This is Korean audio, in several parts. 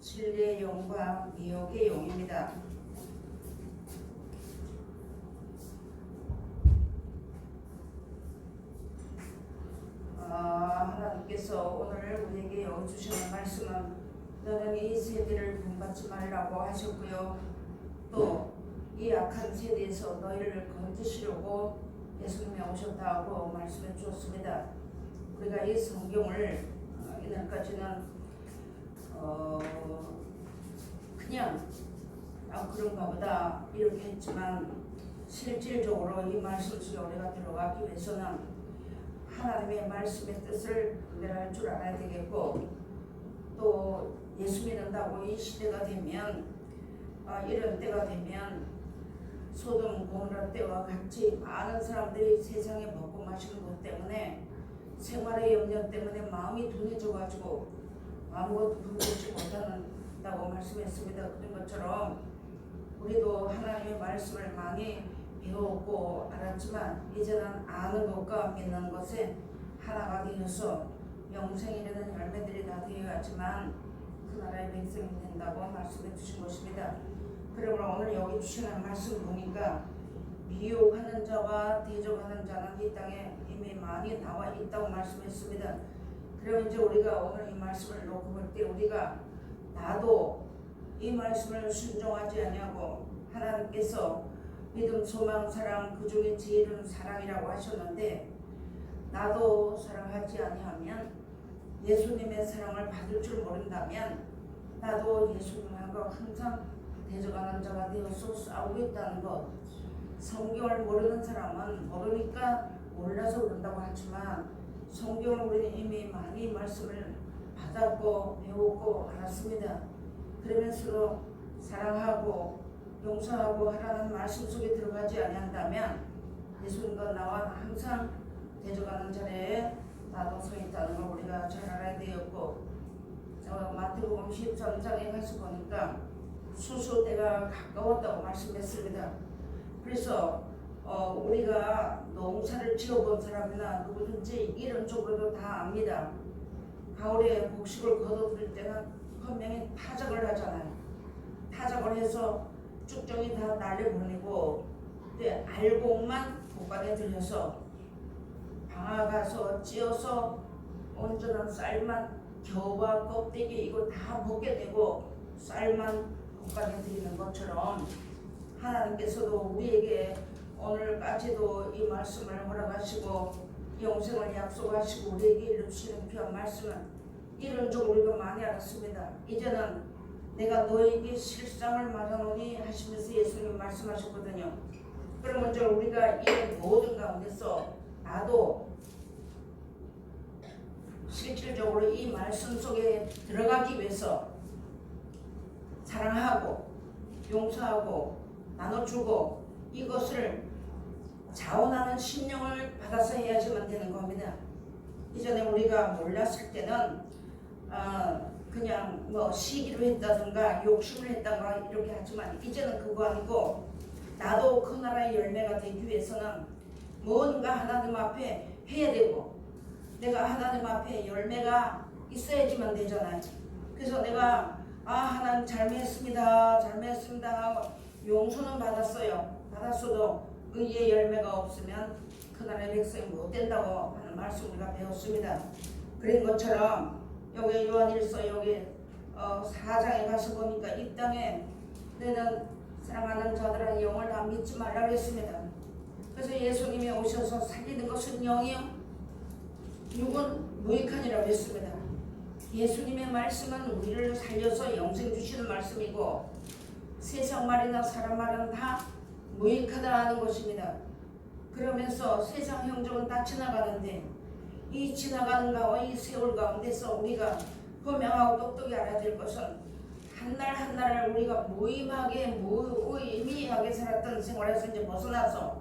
진리의 영과 미혹의 영입니다. 하나님께서 오늘 우리에게 주시는 말씀은 너는 이 세대를 본받지 말라고 하셨고요. 또 이 악한 세대에서 너희를 건지시려고 예수님이 오셨다고 말씀해 주었습니다. 우리가 이 성경을 이날까지는 그냥 그런가 보다 이렇게 했지만 실질적으로 이 말씀 속에 우리가 들어가기 위해서는 하나님의 말씀의 뜻을 분별할 줄 알아야 되겠고, 또 예수 믿는다고 이 시대가 되면 이런 때가 되면 소돔 고모라 때와 같이 많은 사람들이 세상에 먹고 마시는 것 때문에 생활의 염려 때문에 마음이 둔해져가지고 아무것도 분별치 못한다고 말씀했습니다. 그런 것처럼 우리도 하나님의 말씀을 많이 배웠고 알았지만 이제는 아는 것과 믿는 것에 하나가 되어서 영생이라는 열매들이 다 되어야지만 그 나라의 백성이 된다고 말씀해 주신 것입니다. 그러므로 오늘 여기 주시는 말씀 보니까 미혹하는 자와 대적하는 자는 이 땅에 이미 많이 나와 있다고 말씀했습니다. 그러면 이제 우리가 오늘 이 말씀을 놓고 볼 때 우리가 나도 이 말씀을 순종하지 아니하고 하나님께서 믿음, 소망, 사랑 그 중에 제일은 사랑이라고 하셨는데 나도 사랑하지 아니하면 예수님의 사랑을 받을 줄 모른다면 나도 예수님하고 항상 대적하는 자가 되어서 싸우겠다는 것. 성경을 모르는 사람은 모르니까 몰라서 그런다고 하지만 성경을 우리는 이미 많이 말씀을 받았고 배웠고 알았습니다. 그러면서 사랑하고 용서하고 하라는 말씀 속에 들어가지 아니한다면 예수님과 나와 항상 대적하는 자리에 나도 서 있다는 걸 우리가 잘 알아야 되었고, 마태복음 13장에 가서 보니까 수수 때가 가까웠다고 말씀했습니다. 그래서 우리가 농사를 지어본 사람이나 누구든지 이런 쪽으로도 다 압니다. 가을에 곡식을 거둬들일 때는 분명히 타작을 하잖아요. 타작을 해서 쭉정이 다 날려보내고 알곡만 볶아내 들여서 방아가서 찧어서 온전한 쌀만 겨와 껍데기 이거 다 벗게 되고 쌀만 볶아내 드리는 것처럼 하나님께서도 우리에게 오늘까지도 이 말씀을 허락하시고 영생을 약속하시고 우리에게 이루시는 귀한 말씀은 이런 줄 우리가 많이 알았습니다. 이제는 내가 너에게 실상을 말하노니 하시면서 예수님 말씀하셨거든요. 그러면 이제 우리가 이 모든 가운데서 나도 실질적으로 이 말씀 속에 들어가기 위해서 사랑하고 용서하고 나눠주고 이것을 자원하는 심령을 받아서 해야지만 되는 겁니다. 이전에 우리가 몰랐을 때는 그냥 시기로 했다든가 욕심을 했다든가 이렇게 하지만 이제는 그거 아니고 나도 그 나라의 열매가 되기 위해서는 뭔가 하나님 앞에 해야 되고 내가 하나님 앞에 열매가 있어야지만 되잖아요. 그래서 내가 하나님 잘못했습니다 용서는 받았어도 의의 열매가 없으면 그 나라의 백성이 못 된다고 하는 말씀 우리가 배웠습니다. 그런 것처럼 여기 요한일서 여기 4장에 가서 보니까 이 땅에 너는 사랑하는 자들은 영을 다 믿지 말라 그랬습니다. 그래서 예수님이 오셔서 살리는 것은 영이요 육은 무익하니라고 했습니다. 예수님의 말씀은 우리를 살려서 영생 주시는 말씀이고 세상 말이나 사람 말은 다 무익하다는 것입니다. 그러면서 세상 형정은 다 지나가는데 이 지나가는 가운데 이 세월 가운데서 우리가 분명하고 똑똑히 알아야 될 것은 한날 한날을 우리가 무의미하게 살았던 생활에서 이제 벗어나서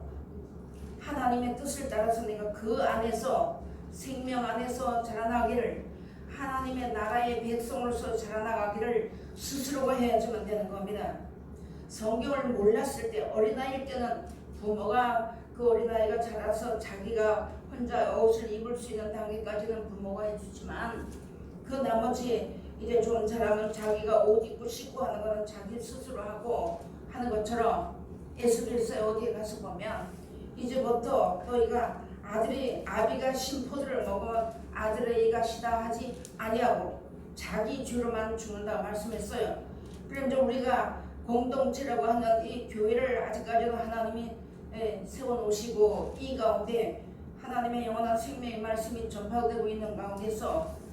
하나님의 뜻을 따라서 내가 그 안에서 생명 안에서 자라나기를 하나님의 나라의 백성으로서 자라나가기를 스스로가 해야지만 되는 겁니다. 성경을 몰랐을 때 어린아이일 때는 부모가 그 어린아이가 자라서 자기가 혼자 옷을 입을 수 있는 단계까지는 부모가 해주지만 그 나머지 이제 좋은 사람은 자기가 옷 입고 씻고 하는 거는 자기 스스로 하고 하는 것처럼 예수께서 어디에 가서 보면 이제부터 너희가 아비가 심포도를 먹으면 아들의 이가 시다 하지 아니하고 자기 죄로만 죽는다 말씀했어요. 그런데 우리가 공동체라고 하는 이 교회를 아직까지도 하나님이 세워놓으시고 이 가운데 하나님의 영원한 생명의 말씀이 전파되고 있는 가운데서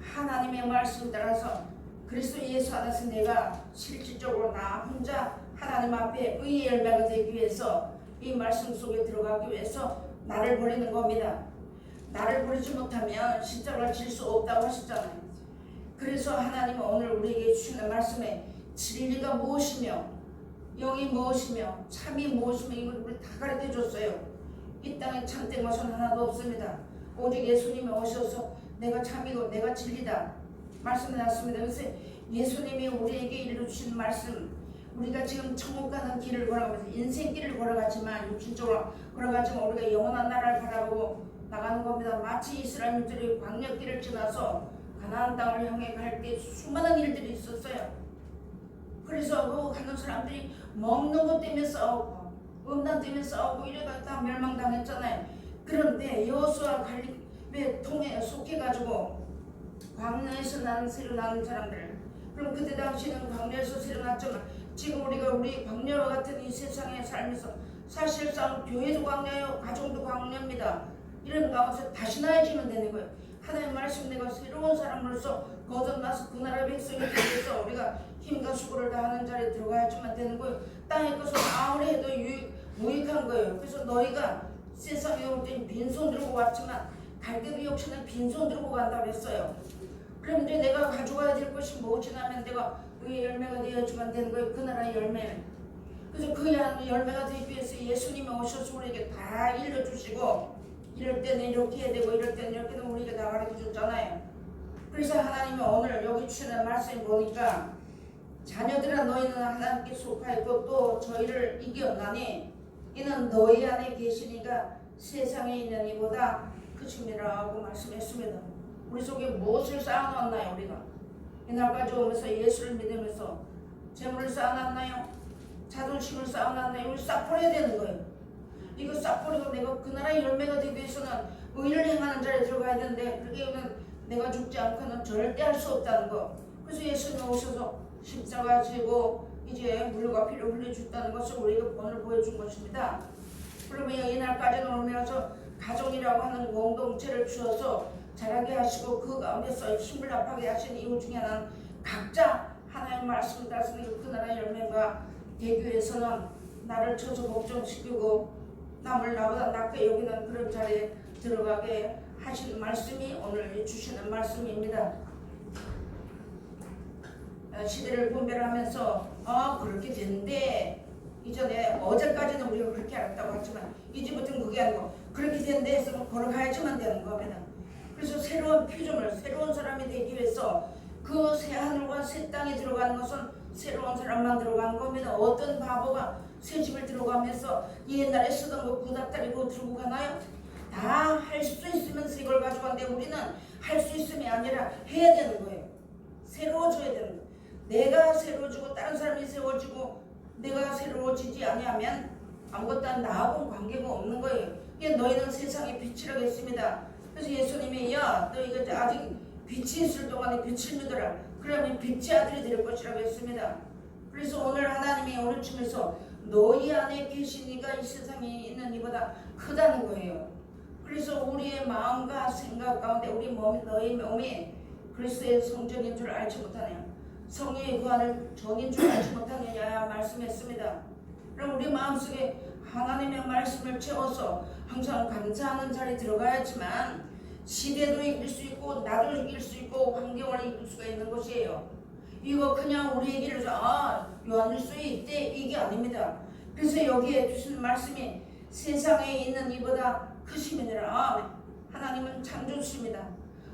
하나님의 말씀 따라서 그리스도 예수 안에서 내가 실질적으로 나 혼자 하나님 앞에 의의 열매가 되기 위해서 이 말씀 속에 들어가기 위해서 나를 버리는 겁니다. 나를 버리지 못하면 십자가를 질 수 없다고 하셨잖아요. 그래서 하나님은 오늘 우리에게 주시는 말씀에 진리가 무엇이며 영이 무엇이며 참이 무엇이며 이걸 우리 다 가르쳐 줬어요. 이 땅에 참된 것은 하나도 없습니다. 오직 예수님이 오셔서 내가 참이고 내가 진리다 말씀해놨습니다. 그래서 예수님이 우리에게 일러주신 말씀, 우리가 지금 천국 가는 길을 걸어가면서 인생길을 걸어가지만 육신적으로 걸어가지만 우리가 영원한 나라를 바라보고 나가는 겁니다. 마치 이스라엘들이 광야길을 지나서 가나안 땅을 향해 갈 때 수많은 일들이 있었어요. 그래서 그 가는 사람들이 먹는 것 때문에 싸우고 음란 때문에 싸우고 이래가 다 멸망당했잖아요. 그런데 여호수아 갈렙의 통에 속해가지고 광야에서 새로 나는 사람들, 그럼 그때 당시에는 광야에서 새로 났지만 지금 우리 광야와 같은 이 세상에 살면서 사실상 교회도 광야요 가정도 광야입니다. 이런 가운데서 다시 나아지면 되는 거예요. 하나님의 말씀 내가 새로운 사람으로서 거듭나서 그 나라 백성이 되기 위해서 우리가 힘과 수고를 다하는 자리에 들어가야지만 되는 거예요. 땅의 것은 아무리 해도 무익한 거예요. 그래서 너희가 세상에 올 때 빈손 들고 왔지만 갈 때도 역시나 빈손 들고 간다고 했어요. 그럼 이제 내가 가져가야 될 것이 무엇이냐면 내가 그 열매가 되어야지만 되는 거예요. 그 나라의 열매. 그래서 그 열매가 되기 위해서 예수님이 오셔서 우리에게 다 일러주시고 이럴 때는 이렇게 해야 되고 이럴 때는 이렇게 되고 우리가 다 가르쳐줬잖아요. 그래서 하나님이 오늘 여기 주시는 말씀을 보니까 자녀들아 너희는 하나님께 속하였고 또 저희를 이겼나니 이는 너희 안에 계시니가 세상에 있는 이보다 크심이라고 말씀했습니다. 우리 속에 무엇을 쌓아놨나요? 우리가 이날까지 오면서 예수를 믿으면서 재물을 쌓아놨나요? 자존심을 쌓아놨나요? 이걸 싹 버려야 되는 거예요. 이거 싹 버리고 내가 그 나라의 열매가 되기 위해서는 의를 행하는 자리에 들어가야 되는데 그렇게 하면 내가 죽지 않고는 절대 할 수 없다는 거. 그래서 예수님 오셔서 십자가 지고 이제 물과 피를 흘려줬다는 것을 우리에게 오늘 보여준 것입니다. 그러면 이날까지는 오면서 가정이라고 하는 공동체를 주어서 자라게 하시고 그 가운데서 힘을 합하게 하신 이유 중에 하나는 각자 하나님의 말씀을 따르는 그 나라의 열매가 되기 위해서는 나를 쳐서 걱정시키고 남을 나보다 낫게 여기는 그런 자리에 들어가게 하신 말씀이 오늘 주시는 말씀입니다. 시대를 분별하면서 그렇게 된대. 이전에 어제까지는 우리가 그렇게 알았다고 했지만 이제부터는 그게 아니고 그렇게 된대 했으면 걸어가야지만 되는 겁니다. 그래서 새로운 피조물, 새로운 사람이 되기 위해서 그 새 하늘과 새 땅에 들어가는 것은 새로운 사람만 들어가는 겁니다. 어떤 바보가 새 집을 들어가면서 옛날에 쓰던 거 구닥다리 그거 들고 가나요? 다 할 수 있으면서 이걸 가져가는데 우리는 할 수 있음이 아니라 해야 되는 거예요. 새로워져야 되는 거예요. 내가 새로워지고 다른 사람이 새로워지고 내가 새로워지지 아니하면 아무것도 나하고는 관계가 없는 거예요. 이게 너희는 세상의 빛이라고 했습니다. 그래서 예수님이 너희가 아직 빛이 있을 동안에 빛을 믿어라. 그러면 빛의 아들이 될 것이라고 했습니다. 그래서 오늘 하나님이 오늘 쯤에서 너희 안에 계신 이가 이 세상에 있는 이보다 크다는 거예요. 그래서 우리의 마음과 생각 가운데 우리 몸이 너희 몸이 그리스도의 성전인 줄 알지 못하냐, 성령의 구하는 전인 줄 알지 못하느냐 말씀했습니다. 그럼 우리 마음속에 하나님의 말씀을 채워서 항상 감사하는 자리에 들어가야지만 시대도 이길 수 있고 나도 이길 수 있고 환경을 이길 수가 있는 것이에요. 이거 그냥 우리 얘기를 요한일서에 있대 이게 아닙니다. 그래서 여기에 주신 말씀이 세상에 있는 이보다 크심이니라. 하나님은 창조주십니다.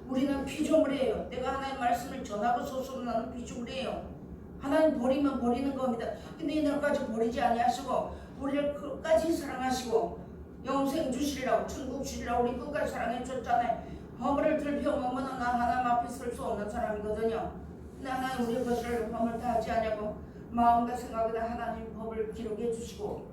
우리는 피조물이에요. 내가 하나님의 말씀을 전하고 소수로 나는 피조물이에요. 하나님 버리면 버리는 겁니다. 근데 이날까지 버리지 아니하시고 우리를 끝까지 사랑하시고 영생 주시리라고 천국 주시리라고 우리 끝까지 사랑해 줬잖아요. 허물을 들펴먹으면 나 하나님 앞에 설 수 없는 사람이거든요. 하나님 우리 것을 범을 다하지 않냐고 마음과 생각에다 하나님 법을 기록해 주시고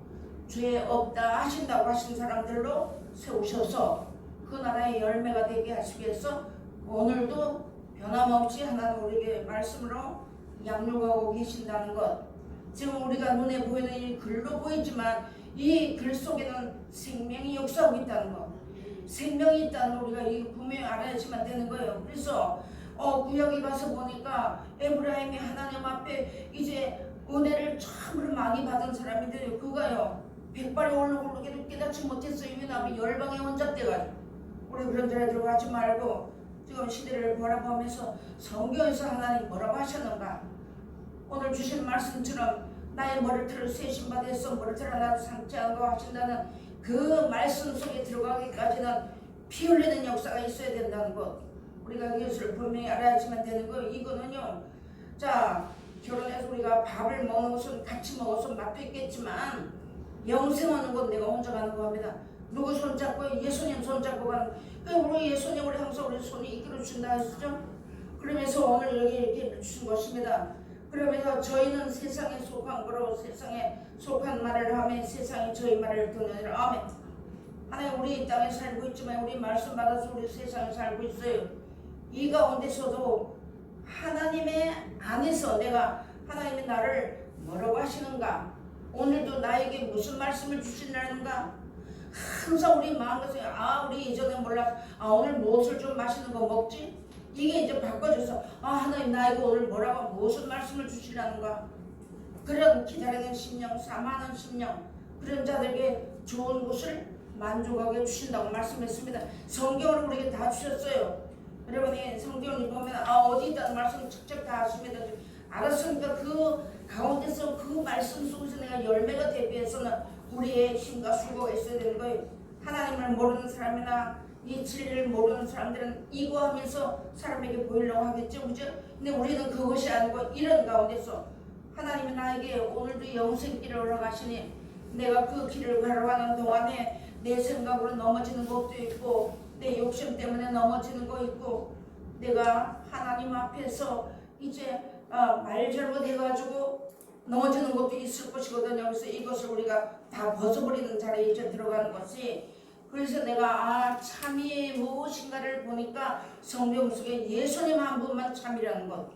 죄 없다 하신다고 하신 사람들로 세우셔서 그 나라의 열매가 되게 하시기 위해서 오늘도 변함없이 하나님 우리에게 말씀으로 양육하고 계신다는 것. 지금 우리가 눈에 보이는 이 글로 보이지만 이 글 속에는 생명이 역사하고 있다는 것. 생명이 있다는 우리가 이 분명히 알아야지만 되는 거예요. 그래서 구약에 가서 보니까 에브라임이 하나님 앞에 이제 은혜를 참으로 많이 받은 사람인데 그가요 100발이 오르고 깨닫지 못했어요. 왜냐하면 열방에 혼잡돼가지고. 우리 그런 데에 들어가지 말고 지금 시대를 바라보면서 성경에서 하나님 뭐라고 하셨는가. 오늘 주신 말씀처럼 나의 머리털을 세심받아서 머리털 하나 상치 않고 하신다는 그 말씀 속에 들어가기까지는 피 흘리는 역사가 있어야 된다는 것. 우리가 이것을 분명히 알아야지만 되는 거. 이거는요. 자, 결혼해서 우리가 밥을 먹는 것은 같이 먹어서 맛도 있겠지만 영생하는 건 내가 혼자 가는 겁니다. 누구 손잡고 예수님 손잡고 가는. 우리 예수님을 항상 우리 손이 이끌어 준다 하시죠. 그러면서 오늘 여기 이렇게 주신 것입니다. 그러면서 저희는 세상에 속한 거로 세상에 속한 말을 하며 세상이 저희 말을 듣느니라. 아멘. 하나님 우리 이 땅에 살고 있지만 우리 말씀 받아서 우리 세상에 살고 있어요. 이 가운데서도 하나님의 안에서 내가 하나님이 나를 뭐라고 하시는가, 오늘도 나에게 무슨 말씀을 주시려는가, 항상 우리 마음속에 우리 이전에 몰랐어. 오늘 무엇을 좀 맛있는 거 먹지? 이게 이제 바꿔줘서 하나님 나에게 오늘 뭐라고 무슨 말씀을 주시려는가. 그런 기다리는 심령, 사모하는 심령, 그런 자들에게 좋은 것을 만족하게 주신다고 말씀했습니다. 성경을 우리에게 다 주셨어요. 여러분이 성경을 보면 어디 있다는 말씀을 직접 다 하십니다. 알았으니까 그 가운데서 그 말씀 속에서 내가 열매가 되기 위해서는 우리의 힘과 수고가 있어야 되는 거예요. 하나님을 모르는 사람이나 이 진리를 모르는 사람들은 이거 하면서 사람에게 보이려고 하겠죠, 그죠? 근데 우리는 그것이 아니고 이런 가운데서 하나님이 나에게 오늘도 영생길을 올라가시니 내가 그 길을 걸어가는 동안에 내 생각으로 넘어지는 것도 있고 내 욕심 때문에 넘어지는 거 있고 내가 하나님 앞에서 이제 말 잘못해가지고 넘어지는 것도 있을 것이거든요. 그래서 이것을 우리가 다 벗어버리는 자리에 이제 들어가는 것이, 그래서 내가 참이 무엇인가를 보니까 성경 속에 예수님 한 분만 참이라는 것.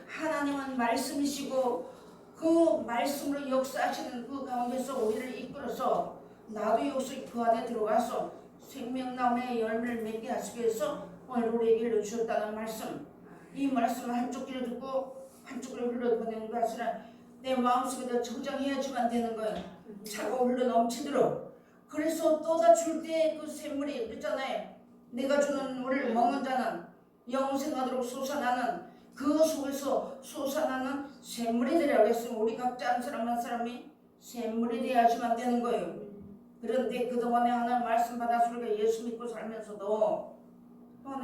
하나님은 말씀이시고 그 말씀으로 역사하시는 그 가운데서 우리를 이끌어서 나도 역시 그 안에 들어가서 생명나무의 열매를 맺게 하시기 위해서 오늘 우리에게 일러주셨다는 말씀. 이 말씀을 한쪽 귀로 듣고 한쪽 귀로 흘러보내는 것이 아니라 내 마음속에다 저장해야지만 되는 거예요. 차고 흘러 넘치도록. 그래서 또다 줄 때 그 샘물이 있잖아요. 내가 주는 물을 먹는 자는 영생하도록 솟아나는, 그 속에서 솟아나는 샘물이 되라고 했으면 우리 각자 한 사람 한 사람이 샘물이 되어야지만 되는 거예요. 그런데 그동안에 하나님 말씀 받아서 우리가 예수 믿고 살면서도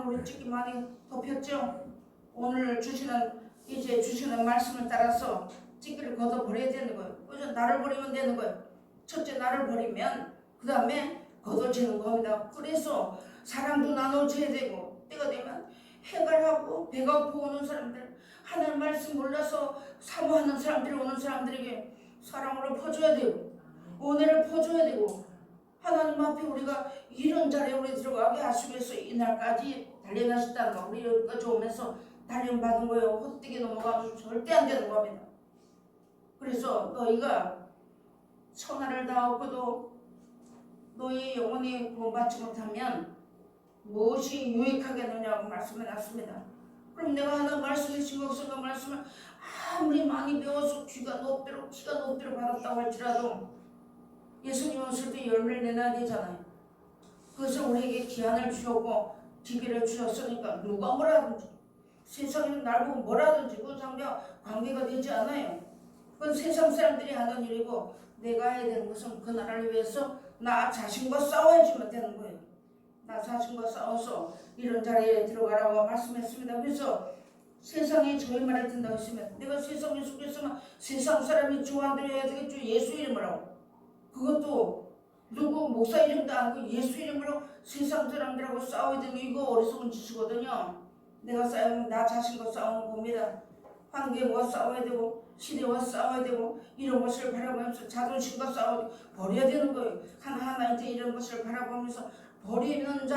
우리 찍기 많이 덮였죠. 오늘 주시는 말씀을 따라서 찍기를 걷어버려야 되는 거예요. 그래서 나를 버리면 되는 거예요. 첫째 나를 버리면 그 다음에 걷어지는 겁니다. 그래서 사랑도 나눠줘야 되고, 때가 되면 해갈하고 배가 고프 오는 사람들, 하나님 말씀 몰라서 사모하는 사람들이 오는 사람들에게 사랑으로 퍼줘야 되고 은혜를 퍼줘야 되고, 하나님 앞에 우리가 이런 자리에 우리 들어가게 하시기 위해서 이날까지 단련하셨다는 거. 우리 여기까지 오면서 단련받은 거예요. 헛되게 넘어가면 절대 안 되는 겁니다. 그래서 너희가 천하를 다 얻고도 너희 영혼이 구원받지 못하면 무엇이 유익하겠느냐고 말씀해놨습니다. 그럼 내가 하나 말씀해 주신 것을 그 말씀을 아무리 많이 배워서 키가 높도록 받았다고 할지라도 예수님 오실 때 열매를 내놔야 되잖아요. 그것을 우리에게 기한을 주셨고 기회를 주셨으니까 누가 뭐라든지 세상에는 날 보고 뭐라든지 그 상대와 관계가 되지 않아요. 그건 세상 사람들이 하는 일이고 내가 해야 되는 것은 그 나라를 위해서 나 자신과 싸워야지만 되는 거예요. 나 자신과 싸워서 이런 자리에 들어가라고 말씀했습니다. 그래서 세상에 저희 말을 듣는다고 했으면 내가 세상에 속했으면 세상 사람이 좋아한대로 해야 되겠죠. 예수 이름으로. 그것도 누구 목사 이름도 아니고 예수 이름으로 세상 사람들하고 싸워야 되는 이거 어리석은 짓이거든요. 내가 싸우면 나 자신과 싸우는 겁니다. 환경과 싸워야 되고 시대와 싸워야 되고 이런 것을 바라보면서 자존심과 싸워 버려야 되는 거예요. 하나하나 이제 이런 것을 바라보면서 버리는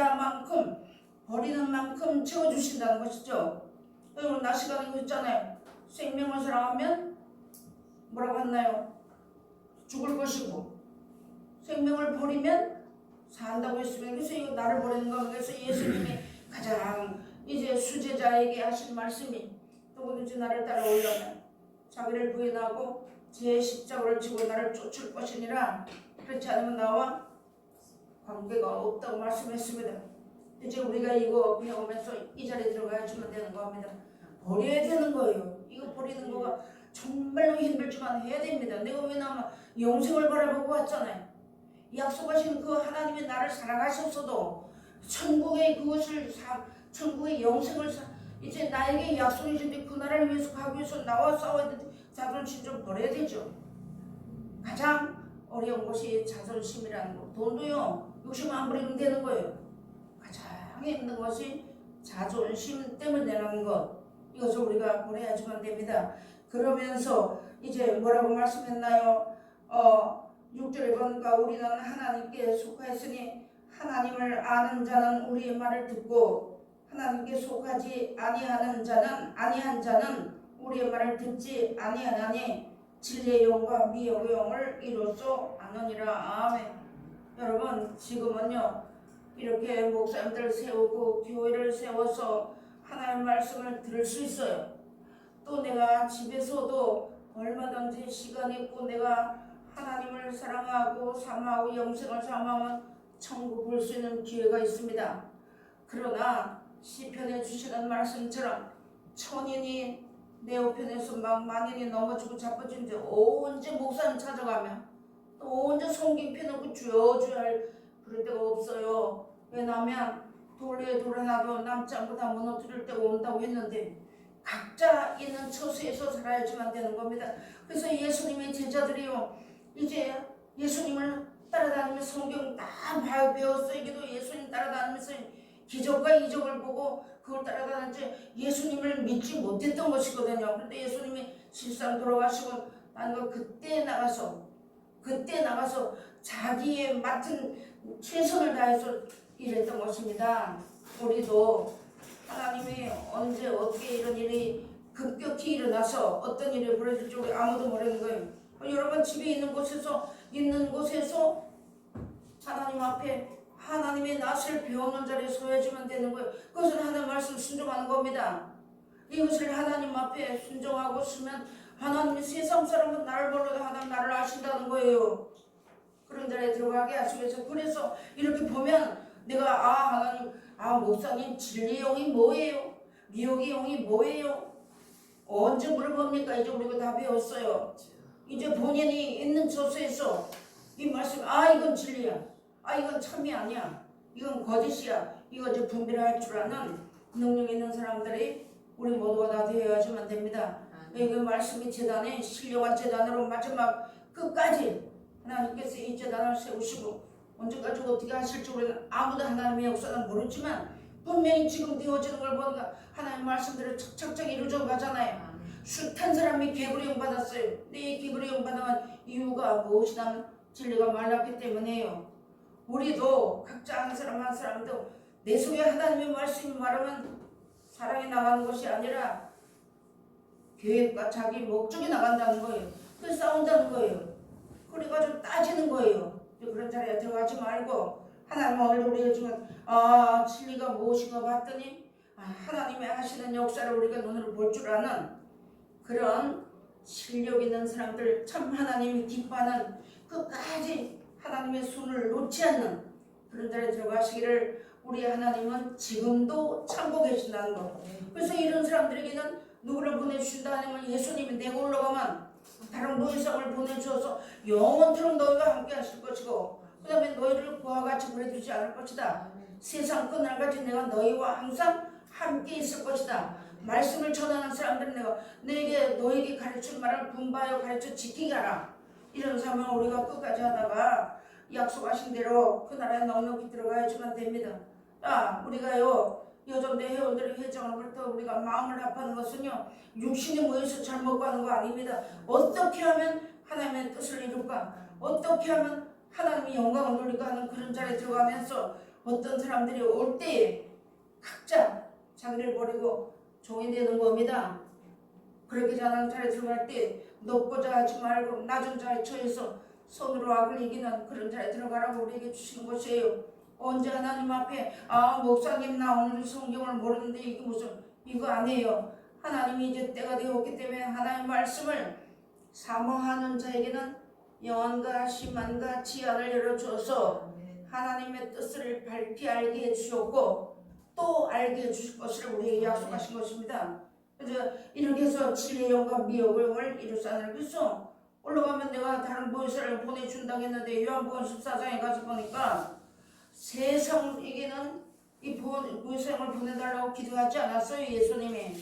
만큼 채워주신다는 것이죠. 여러분 나시가 이거 있잖아요. 생명을 사랑하면 뭐라고 했나요? 죽을 것이고 생명을 버리면 산다고 했으면 그래서 이거 나를 버리는 거 그래서 예수님이 가장 이제 수제자에게 하신 말씀이 누구든지 나를 따라오려면 자기를 부인하고 제 십자가를 지고 나를 쫓을 것이니라 그렇지 않으면 나와 관계가 없다고 말씀했습니다. 이제 우리가 이거 배우면서 이 자리에 들어가 주면 되는 겁니다. 버려야 되는 거예요. 이거 버리는 거가 정말로 힘들지만 해야 됩니다. 내가 왜냐면 영생을 바라보고 왔잖아요. 약속하신 그 하나님이 나를 사랑하셨어도 천국의 영생을 이제 나에게 약속이신데 그 나라를 위해서 가기 위해서 나와 싸워야 되는데 자존심 좀 버려야 되죠. 가장 어려운 것이 자존심이라는 거. 돈도요 욕심 안 부리면 되는 거예요. 가장 힘든 것이 자존심 때문에 되는 것. 이것을 우리가 버려야지만 됩니다. 그러면서 이제 뭐라고 말씀했나요? 6절에 보니까 우리는 하나님께 속하였으니 하나님을 아는 자는 우리의 말을 듣고 하나님께 속하지 아니한 자는 우리의 말을 듣지 아니하나니 진리의 영과 미혹의 영을 이로써 아느니라. 아멘. 여러분 지금은요 이렇게 목사님들을 세우고 교회를 세워서 하나님의 말씀을 들을 수 있어요. 또 내가 집에서도 얼마든지 시간 있고 내가 하나님을 사랑하고 사모하고 영생을 사모하면 천국 볼 수 있는 기회가 있습니다. 그러나 시편에 주시는 말씀처럼 천인이 내 우편에서 막 만인이 넘어지고 자빠지는데 언제 목사님 찾아가면 또 언제 성경 펴놓고 주여 할 그럴 데가 없어요. 왜냐하면 돌에 돌아나도 남지 않고 다 무너뜨릴 때가 온다고 했는데 각자 있는 처소에서 살아야지만 되는 겁니다. 그래서 예수님의 제자들이요 이제 예수님을 따라다니면서 성경 다 배웠어요. 기도 예수님 따라다니면서 기적과 이적을 보고 그걸 따라다니지 예수님을 믿지 못했던 것이거든요. 그런데 예수님이 실상 돌아가시고 나는 그때 나가서 자기의 맡은 최선을 다해서 일했던 것입니다. 우리도 하나님이 언제 어떻게 이런 일이 급격히 일어나서 어떤 일이 벌어질지 우리 아무도 모르는 거예요. 여러분 집에 있는 곳에서 하나님 앞에 하나님의 낯을 배우는 자리에 서야지만 되는 거예요. 그것은 하나님 말씀 순종하는 겁니다. 이것을 하나님 앞에 순종하고 쓰면 하나님이 세상 사람은 나를 몰라도 하나님 나를 아신다는 거예요. 그런 자리에 들어가게 하시기 위해서 그래서 이렇게 보면 내가 하나님 목사님 진리의 영이 뭐예요? 미혹의 영이 뭐예요? 언제 물어봅니까? 이제 우리가 다 배웠어요. 이제 본인이 있는 처소에서 이 말씀 이건 진리야. 이건 참이 아니야. 이건 거짓이야. 이거 이제 분별할 줄 아는 능력 있는 사람들이 우리 모두가 다 되어야지만 됩니다. 이 말씀이 재단에 신령한 재단으로 마지막 끝까지 하나님께서 이 재단을 세우시고 언제까지 어떻게 하실지 우리는 아무도 하나님의 역사는 모르지만 분명히 지금 되어지는 걸 보니까 하나님의 말씀대로 착착착 이루어져 가잖아요. 숱한 사람이 개구리용 받았어요. 근데 이 개구리용 받은 이유가 무엇이냐면 진리가 말랐기 때문에요. 우리도 각자 한 사람 한 사람도 내 속에 하나님의 말씀이 말하면 사랑이 나가는 것이 아니라 계획과 자기 목적이 나간다는 거예요. 그래서 싸운다는 거예요. 그래가지고 따지는 거예요. 그런 자리에 들어가지 말고 하나님 오늘 우리가 지금 진리가 무엇인가 봤더니 하나님의 하시는 역사를 우리가 눈으로 볼 줄 아는 그런 실력 있는 사람들 참 하나님이 기뻐하는 끝까지 하나님의 손을 놓지 않는 그런 자리에 들어가시기를 우리 하나님은 지금도 참고 계신다는 것. 그래서 이런 사람들에게는 누구를 보내주신다 하면 예수님이 내가 올라가면 다른 노예상을 보내주어서 영원토록 너희와 함께 하실 것이고 그 다음에 너희를 그와 같이 보내주지 않을 것이다. 세상 끝날까지 내가 너희와 항상 함께 있을 것이다. 말씀을 전하는 사람들은 내가 너에게 가르친 말을 분바하여 가르쳐 지키게 하라. 이런 사명을 우리가 끝까지 하다가 약속하신 대로 그 나라에 넉넉히 들어가야지만 됩니다. 우리가요 여전대 회원들의 회장으로부터 우리가 마음을 합하는 것은요, 육신이 모여서 잘못 가는 거 아닙니다. 어떻게 하면 하나님의 뜻을 이룰까? 어떻게 하면 하나님의 영광을 누리까 하는 그런 자리에 들어가면서 어떤 사람들이 올 때에 각자 자기를 버리고 종이 되는 겁니다. 그렇게 자는 자리에 들어갈 때 높고자 하지 말고 낮은 자리에 처해서 손으로 악을 이기는 그런 자리에 들어가라고 우리에게 주시는 것이에요. 언제 하나님 앞에 목사님 나 오늘 성경을 모르는데 이게 무슨 이거 아니에요. 하나님이 이제 때가 되었기 때문에 하나님의 말씀을 사모하는 자에게는 영원과 시만과 지하를 열어주어서 하나님의 뜻을 밝히 알게 해주셨고 또 알게 해주실 것을 우리에게 약속하신 것입니다. 그래서 이렇게 해서 진리의 영과 미혹을 이루사는 그래서 올라가면 내가 다른 보혜사를 보내준다고 했는데 요한복음 14장에 가서 보니까 세상에게는 이 보혜사를 보내달라고 기도하지 않았어요. 예수님이.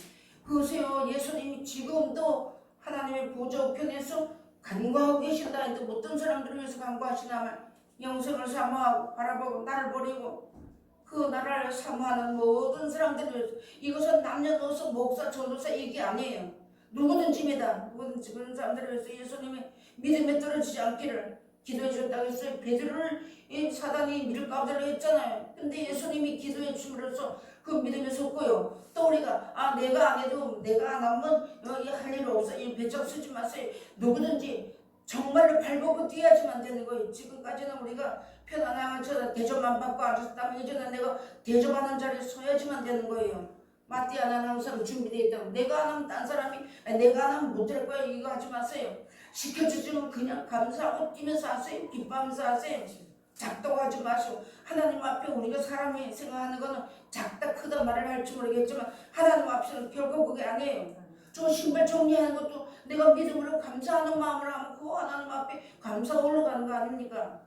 그러세요. 예수님이 지금도 하나님의 보좌 우편에서 간구하고 계신다 했는데 어떤 사람들을 위해서 간구하시냐면 영생을 사모하고 바라보고 나를 버리고 그 나라를 사모하는 모든 사람들을 위해서. 이것은 남녀노소 목사 전도사 얘기 아니에요. 누구든지입니다. 누구든지 그런 사람들을 위해서 예수님이 믿음에 떨어지지 않기를 기도해 주셨다고 했어요. 베드로를 사단이 밀 가운데로 했잖아요. 근데 예수님이 기도해 주심으로써 그 믿음에 섰고요. 또 우리가 내가 안 해도 내가 안 하면 할 일 없어. 이 배척 쓰지 마세요. 누구든지 정말로 발벗고 뛰어야지만 되는 거예요. 지금까지는 우리가 편안하게 대접만 받고 앉았다면 이제는 내가 대접하는 자리에 서야지만 되는 거예요. 마띠아는 항상 준비되어 있다고. 내가 안 하면 딴 사람이 내가 안 하면 못할 거야 이거 하지 마세요. 시켜주지만 그냥 감사하고 뛰면서 하세요. 기뻐하면서 하세요. 작다고하지 마시고 하나님 앞에 우리가 사람이 생각하는 거는 작다 크다 말을 할지 모르겠지만 하나님 앞에서는 결국 그게 아니에요. 저 신발 정리하는 것도 내가 믿음으로 감사하는 마음을 하면 그 하나님 앞에 감사가 올라가는 거 아닙니까?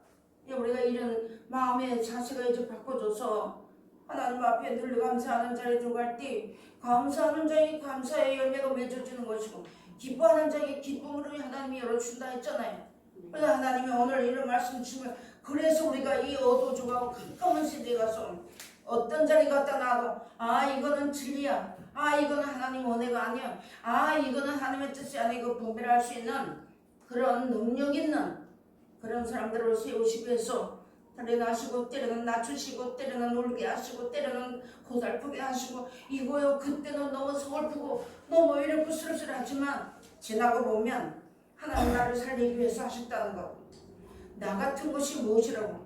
우리가 이런 마음의 자세가 이제 바꿔줘서 하나님 앞에 늘 감사하는 자리에 들어갈 때 감사하는 자에게 감사의 열매가 맺어지는 것이고 기뻐하는 자에게 기쁨으로 하나님이 열어준다 했잖아요. 그래서 하나님이 오늘 이런 말씀 주시면 그래서 우리가 이 어두워져가고 깜깜한 시대에 가서 어떤 자리 갖다 놔도 이거는 진리야. 이거는 하나님 은혜가 아니야. 이거는 하나님의 뜻이 아니고 분별할 수 있는 그런 능력 있는 그런 사람들을 세우시기 위해서 때로는 하시고 때로는 낮추시고 때로는 울게 하시고 때로는 고달프게 하시고 이거요 그때는 너무 서글프고 너무 이렇게 쓸쓸하지만 지나고 보면 하나님 나를 살리기 위해서 하셨다는 거. 나 같은 것이 무엇이라고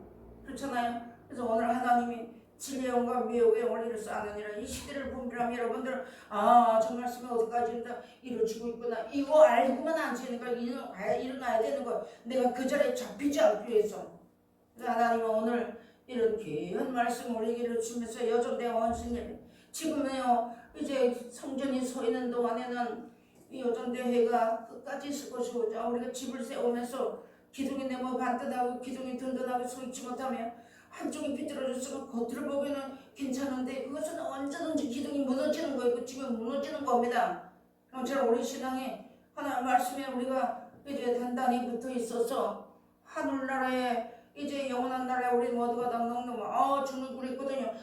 그렇잖아요. 그래서 오늘 하나님이 진리의 영과 미혹의 영을 이루사느니라 이 시대를 분별하면 여러분들 저 말씀이 어디까지 이루어지고 있구나 이거 알고만 안 되니까 일어나야 되는 거야. 내가 그 자리에 잡히지 않기 위해서. 하나님은 오늘 이런 귀한 말씀을 우리에게 주면서 여전대 원수님 지금은요 이제 성전이 서 있는 동안에는 이 여전대회가 끝까지 있을 것이고 우리가 집을 세우면서 기둥이 너무 반듯하고 기둥이 든든하게 서 있지 못하면 한쪽이 비뚤어졌으면 겉으로 보기에는 괜찮은데 그것은 언제든지 기둥이 무너지는 거예요. 그 집이 무너지는 겁니다. 그럼 우리 신앙에 하나님 말씀에 우리가 이제 단단히 붙어 있어서 하늘나라에 이제 영원한 나라에 우리 모두가 다 너무너무 주는 그랬거든요.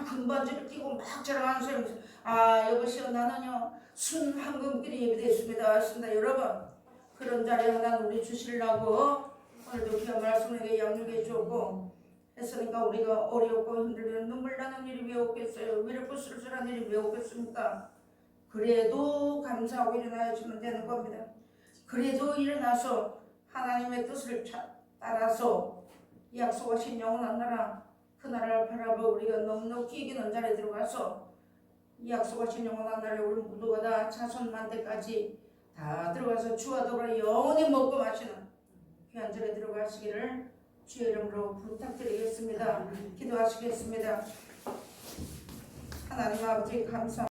금반지를 끼고 막 자랑하는 사람이 여보세요 나는요 순 황금길이 예비되었습니다 하신다. 여러분 그런 자리에 하나는 우리 주시려고 오늘도 귀한 말씀에게 양육해 주었고 했으니까 우리가 어렵고 힘들면 눈물 나는 일이 왜 없겠어요. 외롭고 쓸쓸한 일이 왜 없겠습니까? 그래도 감사하고 일어나야지만 되는 겁니다. 그래도 일어나서 하나님의 뜻을 따라서 약속하신 영원한 나라 그 나라를 바라보고 우리가 넉넉히 이기는 자리에 들어가서 약속하신 영원한 나라에 우리 모두가 다 자손만 때까지 다 들어가서 주와 더불어 영원히 먹고 마시는 귀한 자리에 들어가시기를 주의 이름으로 부탁드리겠습니다. 기도하시겠습니다. 하나님 아버지 감사합니다.